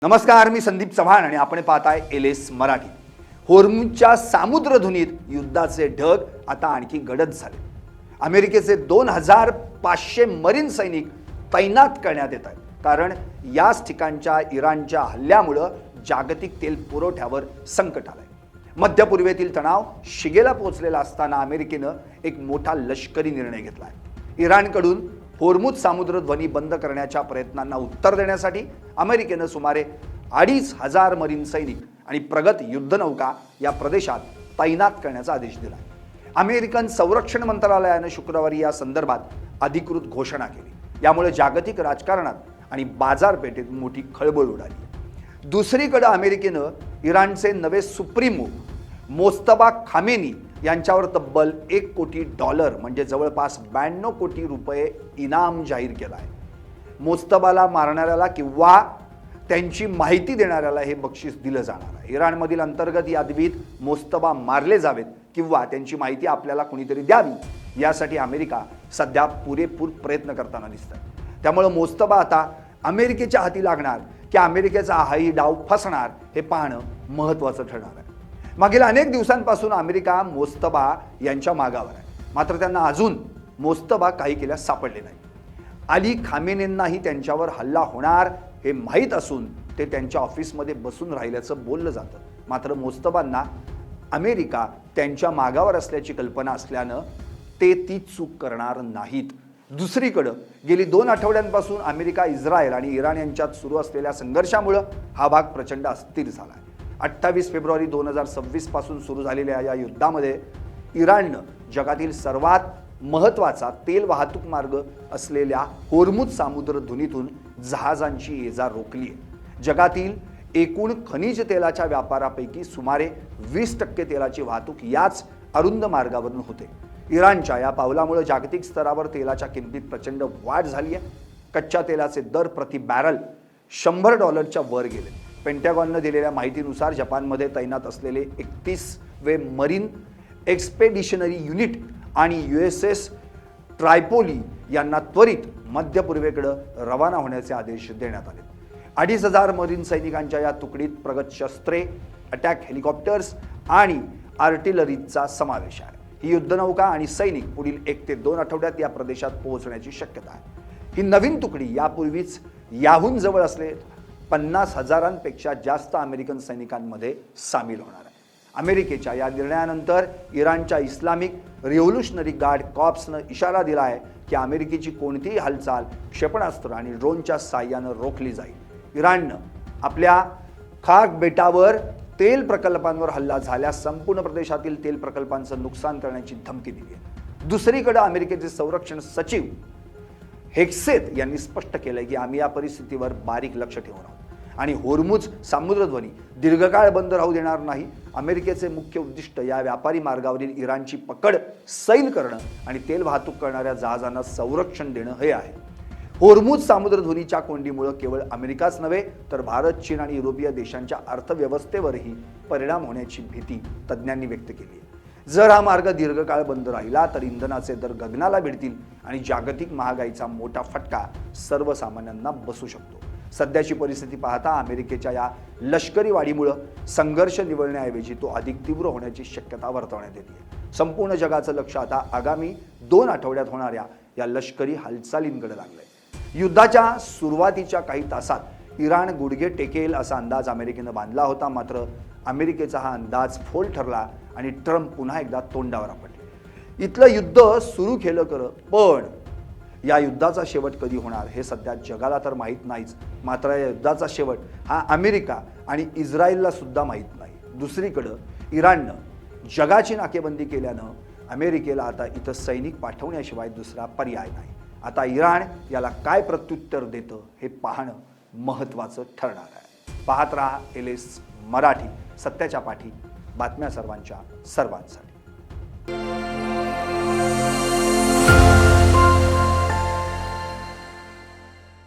नमस्कार, मी संदीप चव्हाण आणि आपण पाहताय एलएस मराठी। होर्मुझच्या सामुद्रधुनीत युद्धाचे ढग आता आणखी गडद झाले। अमेरिकेचे 2500 मरीन सैनिक तैनात करण्यात येत आहेत, कारण याच ठिकाणच्या इराणच्या हल्ल्यामुळे जागतिक तेल पुरवठ्यावर संकट आलंय। मध्य पूर्वेतील तणाव शिगेला पोहोचलेला असताना अमेरिकेने एक मोठा लष्करी निर्णय घेतलाय। इराणकडून होर्मुझ सामुद्रध्वनी बंद करण्याच्या प्रयत्नांना उत्तर देण्यासाठी अमेरिकेने सुमारे 2500 मरीन सैनिक आणि प्रगत युद्धनौका या प्रदेशात तैनात करण्याचा आदेश दिला। अमेरिकन संरक्षण मंत्रालयाने शुक्रवारी या संदर्भात अधिकृत घोषणा केली। यामुळे जागतिक राजकारणात आणि बाजारपेठेत मोठी खळबळ उडाली। दुसरीकडे अमेरिकेने इराणचे नवे सुप्रीमो मोस्तफा खामेनी यांच्यावर तब्बल $1 कोटी म्हणजे जवळपास 92 कोटी रुपये इनाम जाहीर केला आहे। मोस्तफाला मारणाऱ्याला किंवा त्यांची माहिती देणाऱ्याला हे बक्षीस दिलं जाणार आहे। इराणमधील अंतर्गत यादवीत मोस्तफा मारले जावेत किंवा त्यांची माहिती आपल्याला कुणीतरी द्यावी यासाठी अमेरिका सध्या पुरेपूर प्रयत्न करताना दिसत आहे। त्यामुळे मोस्तफा आता अमेरिकेच्या हाती लागणार की अमेरिकेचा हाही डाव फसणार हे पाहणं महत्त्वाचं ठरणार आहे। मागील अनेक दिवसांपासून अमेरिका मोस्तफा यांच्या मागावर आहे, मात्र त्यांना अजून मोस्तफा काही केल्यास सापडले नाही। अली खामेनेंनाही त्यांच्यावर हल्ला होणार हे माहीत असून ते त्यांच्या ऑफिसमध्ये बसून राहिल्याचं बोललं जातं, मात्र मोस्तफांना अमेरिका त्यांच्या मागावर असल्याची कल्पना असल्यानं ते ती चूक करणार नाहीत। दुसरीकडे गेली 2 आठवड्यांपासून अमेरिका, इस्रायल आणि इराण यांच्यात सुरू असलेल्या संघर्षामुळे हा भाग प्रचंड अस्थिर झाला आहे। 28 फेब्रुवारी 2026 पासून सुरू झालेल्या या युद्धामध्ये इराणनं जगातील सर्वात महत्त्वाचा तेल वाहतूक मार्ग असलेल्या होर्मुझ सामुद्रधुनीतून जहाजांची ये-जा रोखली आहे। जगातील एकूण खनिज तेलाच्या व्यापारापैकी सुमारे 20% तेलाची वाहतूक याच अरुंद मार्गावरून होते। इराणच्या या पावलामुळे जागतिक स्तरावर तेलाच्या किमतीत प्रचंड वाढ झाली आहे। कच्च्या तेलाचे दर प्रति बॅरल $100च्या वर गेले। पेंटॅगॉनने दिलेल्या माहितीनुसार जपानमध्ये तैनात असलेले 31वे मरीन एक्सपेडिशनरी युनिट आणि USS ट्रायपोली यांना त्वरित मध्य पूर्वेकडे रवाना होण्याचे आदेश देण्यात आले। 2500 मरीन सैनिकांच्या या तुकडीत प्रगत शस्त्रे, अटॅक हेलिकॉप्टर्स आणि आर्टिलरीचा समावेश आहे। ही युद्धनौका आणि सैनिक पुढील 1 ते 2 आठवड्यात या प्रदेशात पोहोचण्याची शक्यता आहे। ही नवीन तुकडी यापूर्वीच याहून जवळ असले 50,000पेक्षा जास्त अमेरिकन सैनिकांमध्ये सामील होणार आहे। अमेरिकेच्या या निर्णयानंतर इराणच्या इस्लामिक रिव्होल्युशनरी गार्ड कॉर्प्सने इशारा दिला आहे की अमेरिकेची कोणतीही हालचाल क्षेपणास्त्र आणि ड्रोनच्या साहाय्याने रोखली जाईल। इराणनं आपल्या खाक बेटावर तेल प्रकल्पांवर हल्ला झाल्यास संपूर्ण प्रदेशातील तेल प्रकल्पांचं नुकसान करण्याची धमकी दिली आहे। दुसरीकडे अमेरिकेचे संरक्षण सचिव हेक्सेथ यांनी स्पष्ट केलंय की आम्ही या परिस्थितीवर बारीक लक्ष ठेवून आहोत आणि होर्मुझ सामुद्रध्वनी दीर्घकाळ बंद राहू देणार नाही। अमेरिकेचे मुख्य उद्दिष्ट या व्यापारी मार्गावरील इराणची पकड सैल करणं आणि तेल वाहतूक करणाऱ्या जहाजांना संरक्षण देणं हे आहे। होर्मुझ सामुद्रधुनीच्या कोंडीमुळे केवळ अमेरिकाच नव्हे तर भारत, चीन आणि युरोपीय देशांच्या अर्थव्यवस्थेवरही परिणाम होण्याची भीती तज्ज्ञांनी व्यक्त केली आहे। जर हा मार्ग दीर्घकाळ बंद राहिला तर इंधनाचे दर गगनाला भिडतील आणि जागतिक महागाईचा मोठा फटका सर्वसामान्यांना बसू शकतो। सध्याची परिस्थिती पाहता अमेरिकेच्या या लष्करी वाढीमुळे संघर्ष निवळण्याऐवजी तो अधिक तीव्र होण्याची शक्यता वर्तवण्यात येते। संपूर्ण जगाचं लक्ष आता आगामी 2 आठवड्यात होणाऱ्या या लष्करी हालचालींकडे लागलंय। युद्धाच्या सुरुवातीच्या काही तासात इराण गुडघे टेकेल असा अंदाज अमेरिकेने बांधला होता, मात्र अमेरिकेचा हा अंदाज फोल ठरला आणि ट्रम्प पुन्हा एकदा तोंडावर आपटले। इथलं युद्ध सुरू केलं पण या युद्धाचा शेवट कधी होणार हे सध्या जगाला तर माहीत नाहीच, मात्र या युद्धाचा शेवट हा अमेरिका आणि इस्रायलला सुद्धा माहीत नाही। दुसरीकडे इराणनं जगाची नाकेबंदी केल्यानं अमेरिकेला आता इथं सैनिक पाठवण्याशिवाय दुसरा पर्याय नाही। आता इराण याला काय प्रत्युत्तर देतं हे पाहणं महत्त्वाचं ठरणार आहे। पाहत रहा एलएस मराठी, सत्याच्या पाठी, बातम्या सर्वांच्या सर्वांसाठी।